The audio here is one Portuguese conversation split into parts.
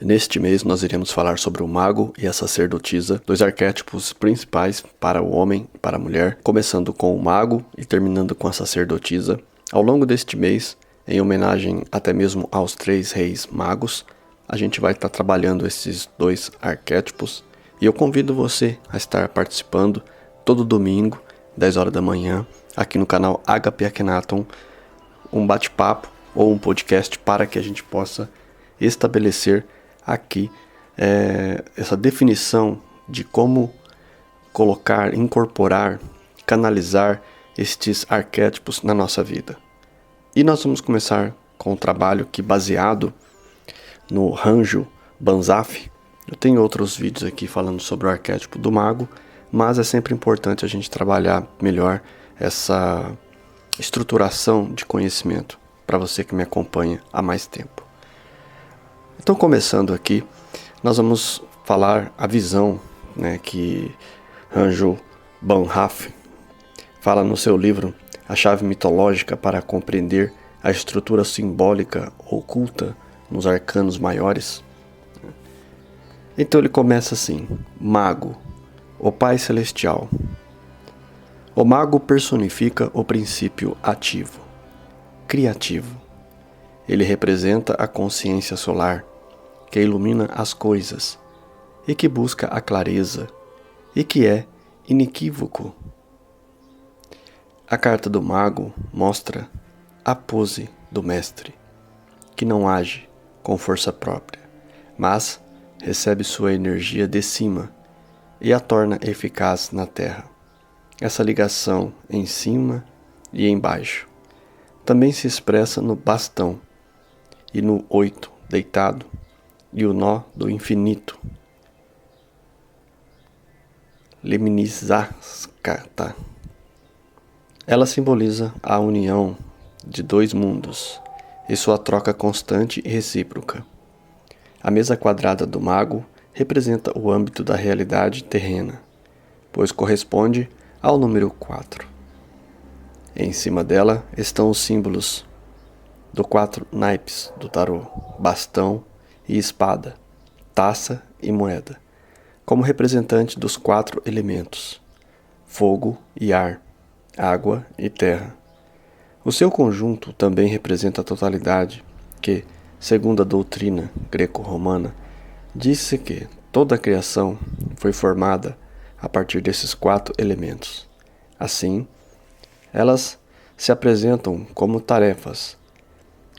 Neste mês nós iremos falar sobre o mago e a sacerdotisa, dois arquétipos principais para o homem e para a mulher, começando com o mago e terminando com a sacerdotisa. Ao longo deste mês, em homenagem até mesmo aos 3 reis magos, a gente vai estar trabalhando esses dois arquétipos e eu convido você a estar participando todo domingo, 10 horas da manhã, aqui no canal HP Akhenaton, um bate-papo ou um podcast para que a gente possa estabelecer aqui essa definição de como colocar, incorporar, canalizar estes arquétipos na nossa vida. E nós vamos começar com um trabalho que, baseado no Ranjo Banzhaf, eu tenho outros vídeos aqui falando sobre o arquétipo do mago, mas é sempre importante a gente trabalhar melhor essa estruturação de conhecimento para você que me acompanha há mais tempo. Então, começando aqui, nós vamos falar a visão, que Ranjo Banzhaf fala no seu livro A Chave Mitológica para Compreender a Estrutura Simbólica Oculta nos Arcanos Maiores. Então ele começa assim: Mago, o Pai Celestial. O mago personifica o princípio ativo, criativo. Ele representa a consciência solar, que ilumina as coisas, e que busca a clareza, e que é inequívoco. A carta do mago mostra a pose do mestre, que não age com força própria, mas recebe sua energia de cima e a torna eficaz na terra. Essa ligação em cima e embaixo também se expressa no bastão e no 8 deitado e o nó do infinito. Lemnizaskata. Ela simboliza a união de 2 mundos e sua troca constante e recíproca. A mesa quadrada do mago representa o âmbito da realidade terrena, pois corresponde ao número 4. Em cima dela estão os símbolos do 4 naipes do tarô: bastão e espada, taça e moeda, como representante dos 4 elementos: fogo e ar, água e terra. O seu conjunto também representa a totalidade que, segundo a doutrina greco-romana, diz-se que toda a criação foi formada a partir desses 4 elementos. Assim, elas se apresentam como tarefas,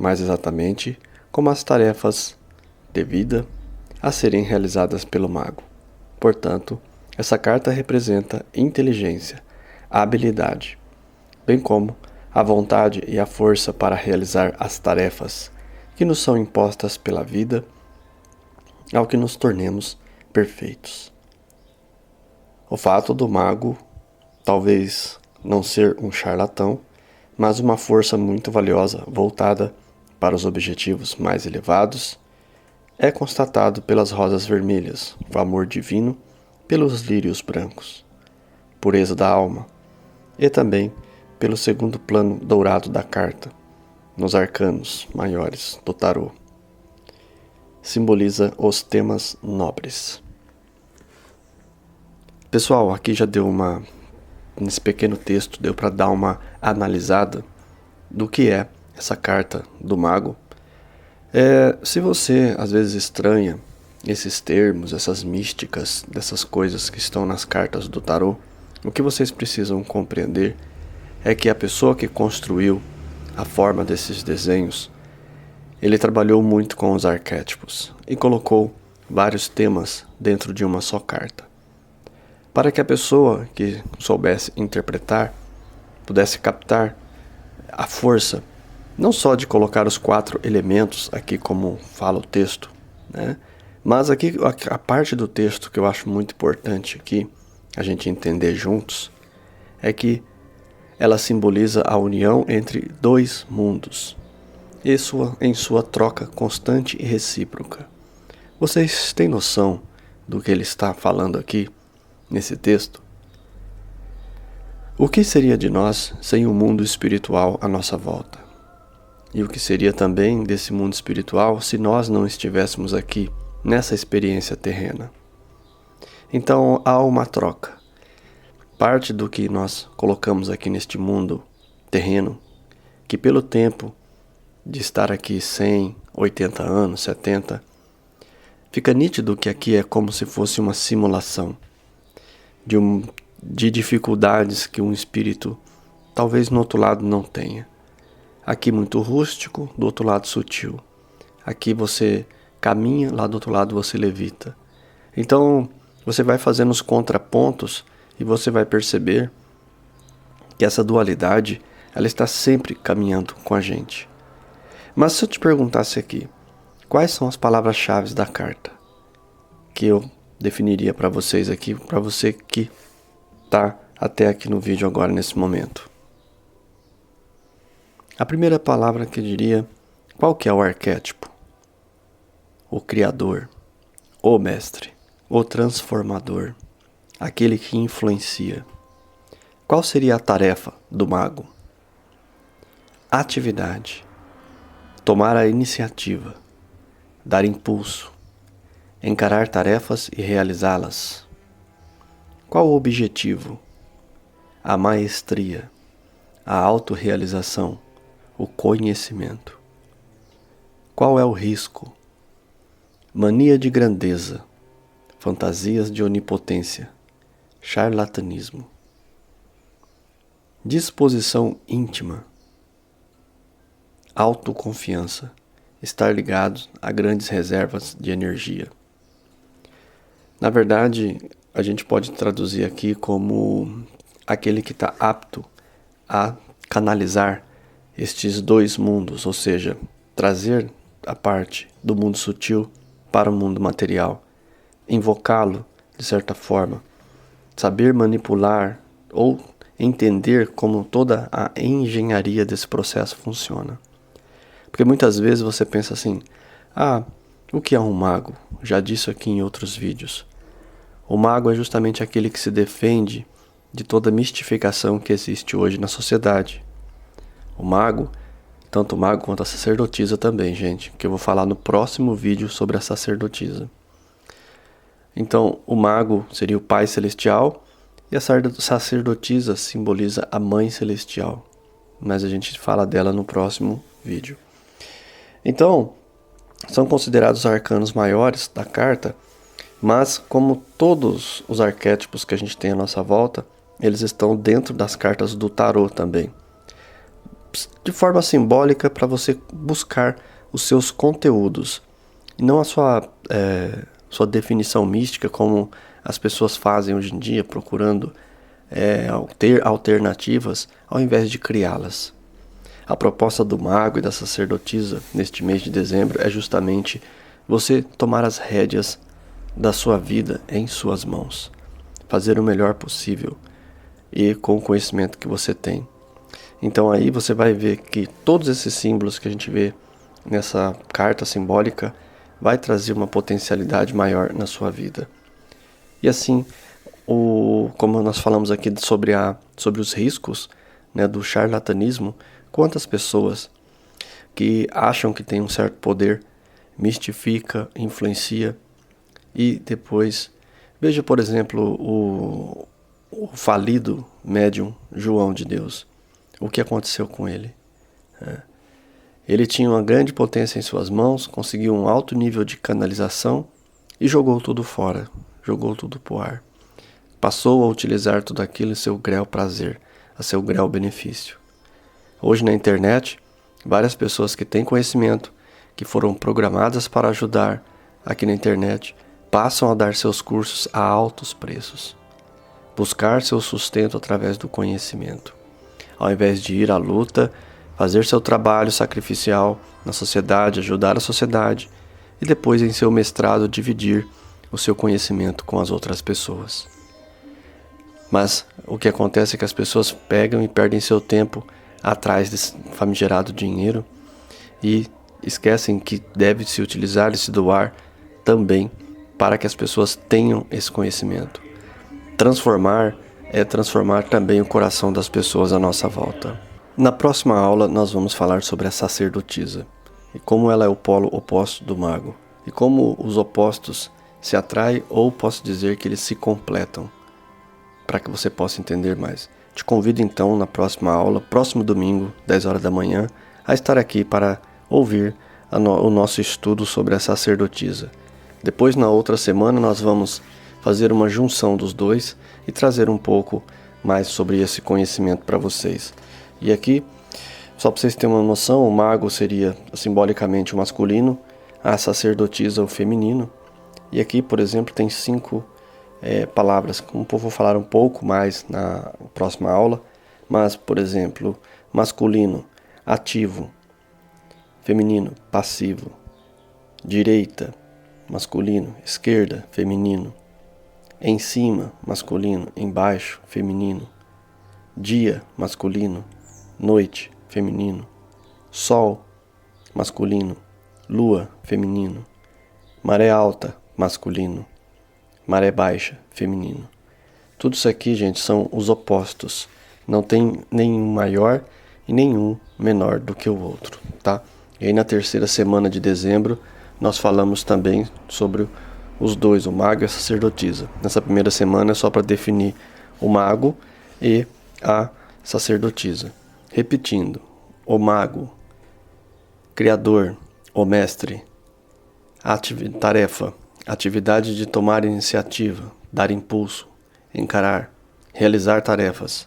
mais exatamente como as tarefas de vida a serem realizadas pelo mago. Portanto, essa carta representa inteligência, habilidade, bem como a vontade e a força para realizar as tarefas que nos são impostas pela vida, ao que nos tornemos perfeitos. O fato do mago talvez não ser um charlatão, mas uma força muito valiosa voltada para os objetivos mais elevados, é constatado pelas rosas vermelhas, o amor divino, pelos lírios brancos, pureza da alma, e também pelo segundo plano dourado da carta, nos arcanos maiores do tarô. Simboliza os temas nobres. Pessoal, aqui já deu nesse pequeno texto, deu para dar uma analisada do que é essa carta do mago. Se você às vezes estranha esses termos, essas místicas, dessas coisas que estão nas cartas do tarô, o que vocês precisam compreender é que a pessoa que construiu a forma desses desenhos, ele trabalhou muito com os arquétipos e colocou vários temas dentro de uma só carta, para que a pessoa que soubesse interpretar pudesse captar a força, não só de colocar os 4 elementos aqui como fala o texto, mas aqui a parte do texto que eu acho muito importante aqui a gente entender juntos é que ela simboliza a união entre 2 mundos em sua troca constante e recíproca. Vocês têm noção do que ele está falando aqui nesse texto? O que seria de nós sem o mundo espiritual à nossa volta? E o que seria também desse mundo espiritual se nós não estivéssemos aqui nessa experiência terrena. Então há uma troca. Parte do que nós colocamos aqui neste mundo terreno, que pelo tempo de estar aqui 100, 80 anos, 70, fica nítido que aqui é como se fosse uma simulação de dificuldades que um espírito talvez no outro lado não tenha. Aqui muito rústico, do outro lado sutil. Aqui você caminha, lá do outro lado você levita. Então você vai fazendo os contrapontos e você vai perceber que essa dualidade ela está sempre caminhando com a gente. Mas se eu te perguntasse aqui, quais são as palavras-chave da carta que eu definiria para vocês aqui, para você que está até aqui no vídeo agora nesse momento? A primeira palavra que eu diria, qual que é o arquétipo? O Criador, o Mestre, o Transformador, aquele que influencia. Qual seria a tarefa do mago? Atividade, tomar a iniciativa, dar impulso, encarar tarefas e realizá-las. Qual o objetivo? A maestria, a autorrealização, o conhecimento. Qual é o risco? Mania de grandeza, fantasias de onipotência, charlatanismo. Disposição íntima, autoconfiança, estar ligado a grandes reservas de energia. Na verdade, a gente pode traduzir aqui como aquele que está apto a canalizar estes dois mundos, ou seja, trazer a parte do mundo sutil para o mundo material, invocá-lo de certa forma, saber manipular ou entender como toda a engenharia desse processo funciona. Porque muitas vezes você pensa assim, o que é um mago? Já disse aqui em outros vídeos. O mago é justamente aquele que se defende de toda a mistificação que existe hoje na sociedade. O mago, tanto o mago quanto a sacerdotisa também, gente, que eu vou falar no próximo vídeo sobre a sacerdotisa. Então, o mago seria o Pai Celestial e a sacerdotisa simboliza a Mãe Celestial. Mas a gente fala dela no próximo vídeo. Então, são considerados os arcanos maiores da carta, mas como todos os arquétipos que a gente tem à nossa volta, eles estão dentro das cartas do tarô também. De forma simbólica para você buscar os seus conteúdos, e não a sua definição mística, como as pessoas fazem hoje em dia, procurando ter alternativas ao invés de criá-las. A proposta do mago e da sacerdotisa neste mês de dezembro é justamente você tomar as rédeas da sua vida em suas mãos, fazer o melhor possível e com o conhecimento que você tem. Então aí você vai ver que todos esses símbolos que a gente vê nessa carta simbólica vai trazer uma potencialidade maior na sua vida. E assim, como nós falamos aqui sobre os riscos, né, do charlatanismo, quantas pessoas que acham que tem um certo poder, mistifica, influencia e depois... Veja, por exemplo, o falido médium João de Deus. O que aconteceu com ele? Ele tinha uma grande potência em suas mãos, conseguiu um alto nível de canalização e jogou tudo fora, jogou tudo pro ar. Passou a utilizar tudo aquilo em seu grel prazer, a seu grel benefício. Hoje na internet, várias pessoas que têm conhecimento, que foram programadas para ajudar aqui na internet, passam a dar seus cursos a altos preços. Buscar seu sustento através do conhecimento. Ao invés de ir à luta, fazer seu trabalho sacrificial na sociedade, ajudar a sociedade e depois em seu mestrado dividir o seu conhecimento com as outras pessoas. Mas o que acontece é que as pessoas pegam e perdem seu tempo atrás desse famigerado dinheiro e esquecem que deve se utilizar e se doar também para que as pessoas tenham esse conhecimento. Transformar é transformar também o coração das pessoas à nossa volta. Na próxima aula nós vamos falar sobre a sacerdotisa e como ela é o polo oposto do mago. e como os opostos se atraem, ou posso dizer que eles se completam, para que você possa entender mais. Te convido então na próxima aula, próximo domingo, 10 horas da manhã, a estar aqui para ouvir o nosso estudo sobre a sacerdotisa. Depois, na outra semana, nós vamos fazer uma junção dos dois e trazer um pouco mais sobre esse conhecimento para vocês. E aqui, só para vocês terem uma noção, o mago seria simbolicamente o masculino, a sacerdotisa o feminino. E aqui, por exemplo, tem 5 palavras, como eu vou falar um pouco mais na próxima aula, mas, por exemplo, masculino, ativo, feminino, passivo, direita, masculino, esquerda, feminino, em cima, masculino, embaixo, feminino, dia, masculino, noite, feminino, sol, masculino, lua, feminino, maré alta, masculino, maré baixa, feminino. Tudo isso aqui, gente, são os opostos. Não tem nenhum maior e nenhum menor do que o outro, tá? E aí na terceira semana de dezembro, nós falamos também sobre os dois, o mago e a sacerdotisa. Nessa primeira semana é só para definir o mago e a sacerdotisa. Repetindo, o mago, criador, o mestre, tarefa, atividade de tomar iniciativa, dar impulso, encarar, realizar tarefas,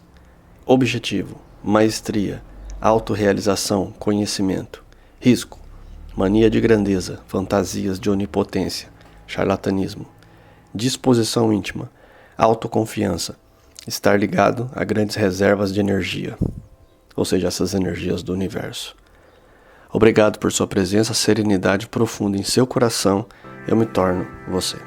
objetivo, maestria, autorrealização, conhecimento, risco, mania de grandeza, fantasias de onipotência, charlatanismo, disposição íntima, autoconfiança, estar ligado a grandes reservas de energia, ou seja, essas energias do universo. Obrigado por sua presença, serenidade profunda em seu coração, eu me torno você.